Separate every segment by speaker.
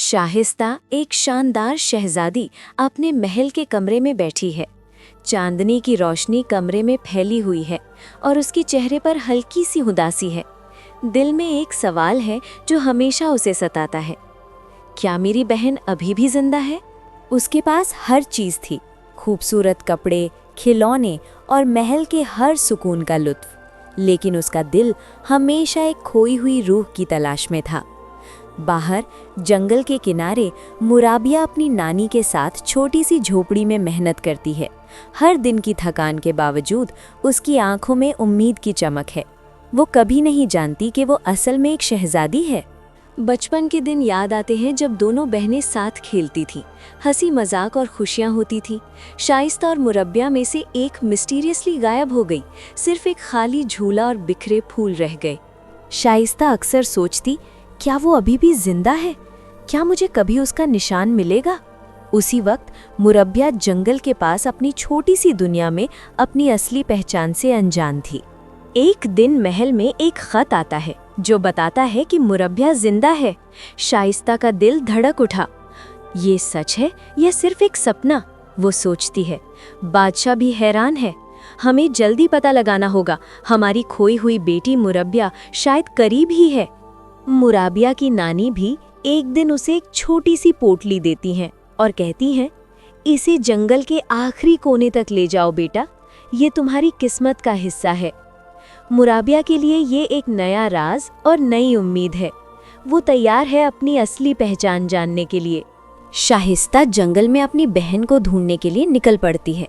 Speaker 1: शाहिस्ता एक शानदार शहजादी अपने महल के कमरे में बैठी है। चांदनी की रोशनी कमरे में फैली हुई है और उसके चेहरे पर हल्की सी उदासी है। दिल में एक सवाल है जो हमेशा उसे सताता है, क्या मेरी बहन अभी भी जिंदा है? उसके पास हर चीज़ थी, खूबसूरत कपड़े, खिलौने और महल के हर सुकून का लुत्फ, लेकिन उसका दिल हमेशा एक खोई हुई रूह की तलाश में था। बाहर जंगल के किनारे मुराबिया अपनी नानी के साथ छोटी सी झोपड़ी में मेहनत करती है। हर दिन की थकान के बावजूद उसकी आंखों में उम्मीद की चमक है। वो कभी नहीं जानती कि वो असल में एक शहजादी है। बचपन के दिन याद आते हैं जब दोनों बहनें साथ खेलती थीं, हंसी मजाक और खुशियां होती थीं। शाइस्ता और मुरब्बिया में से एक मिस्टीरियसली गायब हो गई, सिर्फ एक खाली झूला और बिखरे फूल रह गए। शाइस्ता अक्सर सोचती, क्या वो अभी भी जिंदा है? क्या मुझे कभी उसका निशान मिलेगा? उसी वक्त मुरब्बिया जंगल के पास अपनी छोटी सी दुनिया में अपनी असली पहचान से अनजान थी। एक दिन महल में एक खत आता है जो बताता है कि मुरब्बिया जिंदा है। शाइस्ता का दिल धड़क उठा। ये सच है या सिर्फ एक सपना? वो सोचती है। बादशाह भी हैरान है। हमें जल्दी पता लगाना होगा, हमारी खोई हुई बेटी मुरब्बिया शायद करीब ही है। मुराबिया की नानी भी एक दिन उसे एक छोटी सी पोटली देती हैं और कहती हैं, इसे जंगल के आखिरी कोने तक ले जाओ बेटा, ये तुम्हारी किस्मत का हिस्सा है। मुराबिया के लिए ये एक नया राज और नई उम्मीद है। वो तैयार है अपनी असली पहचान जानने के लिए। शाहिस्ता जंगल में अपनी बहन को ढूंढने के लिए निकल पड़ती है।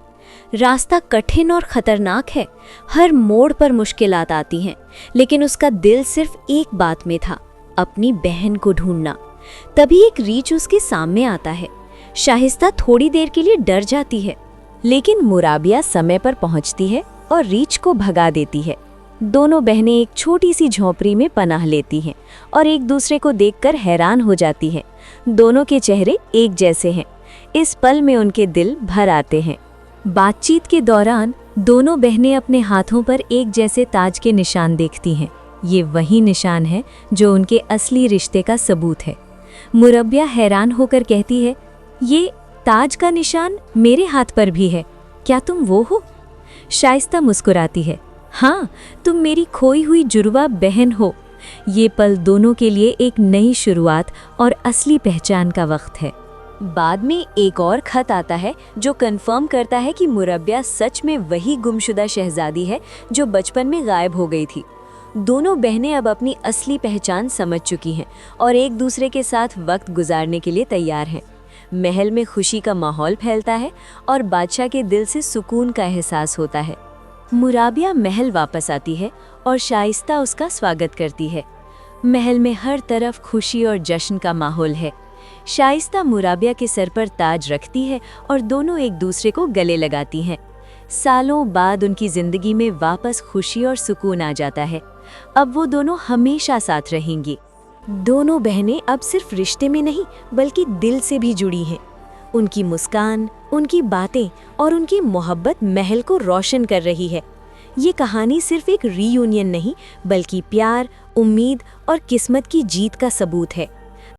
Speaker 1: रास्ता कठिन और खतरनाक है, हर मोड़ पर मुश्किलात आती हैं, लेकिन उसका दिल सिर्फ एक बात में था, अपनी बहन को ढूंढना। तभी एक रीछ उसके सामने आता है। शाहिस्ता थोड़ी देर के लिए डर जाती है, लेकिन मुराबिया समय पर पहुंचती है और रीछ को भगा देती है। दोनों बहनें एक छोटी सी झोंपड़ी में पनाह लेती हैं और एक दूसरे को देखकर हैरान हो जाती हैं। दोनों के चेहरे एक जैसे हैं। इस पल में उनके दिल भर आते हैं। बातचीत के दौरान दोनों बहनें अपने हाथों पर एक जैसे ताज के निशान देखती हैं। ये वही निशान है जो उनके असली रिश्ते का सबूत है। मुरब्बिया हैरान होकर कहती है, ये ताज का निशान मेरे हाथ पर भी है, क्या तुम वो हो? शाइस्ता मुस्कुराती है, हाँ, तुम मेरी खोई हुई जुड़वा बहन हो। ये पल दोनों के लिए एक नई शुरुआत और असली पहचान का वक्त है। बाद में एक और खत आता है जो कंफर्म करता है कि मुरब्बिया सच में वही गुमशुदा शहजादी है जो बचपन में गायब हो गई थी। दोनों बहनें अब अपनी असली पहचान समझ चुकी हैं और एक दूसरे के साथ वक्त गुजारने के लिए तैयार हैं। महल में खुशी का माहौल फैलता है और बादशाह के दिल से सुकून का एहसास होता है। मुराबिया महल वापस आती है और शाइस्ता उसका स्वागत करती है। महल में हर तरफ खुशी और जश्न का माहौल है। शाइस्ता मुराबिया के सर पर ताज रखती है और दोनों एक दूसरे को गले लगाती हैं। सालों बाद उनकी जिंदगी में वापस खुशी और सुकून आ जाता है। अब वो दोनों हमेशा साथ रहेंगी। दोनों बहनें अब सिर्फ रिश्ते में नहीं बल्कि दिल से भी जुड़ी हैं। उनकी मुस्कान, उनकी बातें और उनकी मोहब्बत महल को रोशन कर रही है। ये कहानी सिर्फ एक रीयूनियन नहीं बल्कि प्यार, उम्मीद और किस्मत की जीत का सबूत है।